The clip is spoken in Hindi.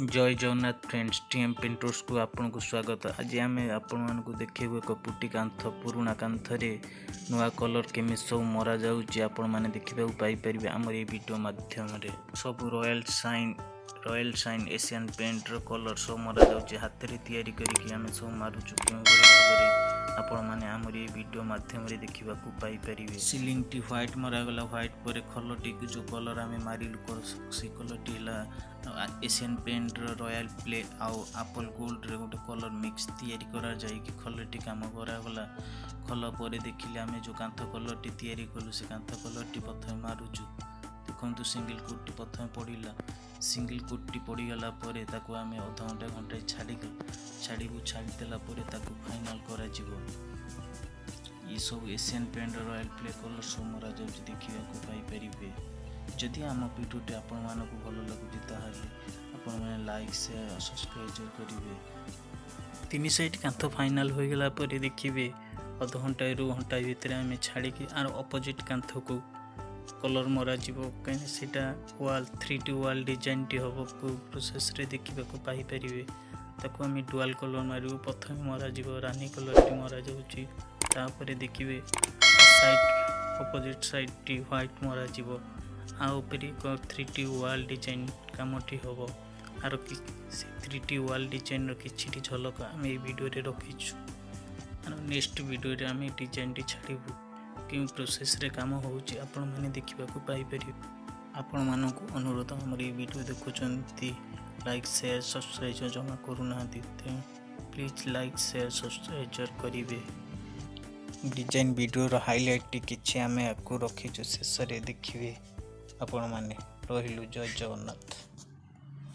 जय जगन्नाथ फ्रेंड्स टीएम पिंटर्स को आपन को स्वागत। आज आम आपण मानक देखेबू एक पुटी कांथ पुराणा कांथरे नुआ कलर केमी सब मरा जाउची आपण माने देखिबा पाई परिबे हमर ए वीडियो माध्यम रे। सब रॉयल साइन एशियन पेंट रो कलर सब मरा जाउची हाथ रे तयारी करिकि आमे सब मारुचु केउ भाबरे आपण माने हमर ए वीडियो माध्यम रे देखिबा को पाई परिबे। सीलिंग टी व्हाइट मरा गला व्हाइट परे खलटी को जो कलर आमे मारिलु कर से कलर टी ला एशियन पेंट रॉयल प्ले आउ एप्पल गोल्ड रे गोटे कलर मिक्स तैयारी करा जाय कि खलटी काम करा गला। खल पर देखिले आमे जो कांथ कलर टी तैयारी कलु से कांथ कलर टी प्रथम मारुचु देखंतु सिंगल कोट टी प्रथम पड़िला। सिंगल कोट टी पड़ी गला परे ताको आमे आधा घंटा छाड़ी देला परे ताको फाइनल करा जिवो। ये सब Asian paint royal play colour सब मरा जाउची देखिबा को पाई परिबे। जदि आम वीडियोटी आपण मानक भल लगुची ताहले आपण माने लाइक शेयर सब्सक्राइब करिवे। तीन साइड कांथ फाइनल हो गला पर देखिबे आधा घंटा रु घंटा भीतर आमे छाड़ी कि आर ऑपोजिट कांथ को कलर मरा जीवो कहीं सेटा wall 3D wall design T होबो प्रोसेस रे देखिबा को पाई परिबे। ताको आमे डुअल कलर मारियो प्रथम मरा जीवो रानी कलर टी मरा जाउची तापर देखिबे साइड ऑपोजिट साइड टी व्हाइट मरा जीवो आ ऊपर 3D वॉल डिजाइन कामटी होबो आर कि 3D वॉल डिजाइन रो किछि झलक आमे ए वीडियो रे रखिछु। आरो नेक्स्ट वीडियो रे आमे डिजाइन टी छाड़ीबु कि प्रोसेस रे काम होउची आपण माने देखिबा को पाई परिबे। आपण मानकु अनुरोध हमर ए वीडियो देखुचंती लाइक शेयर सब्सक्राइब जमा करू नाहंती प्लीज लाइक शेयर सब्सक्राइब करिवे। डिजाइन वीडियो रो हाइलाइट किछि आमे आकु रखिछु शेष रे देखिबे। आपण माने रहिलु जय जगन्नाथ।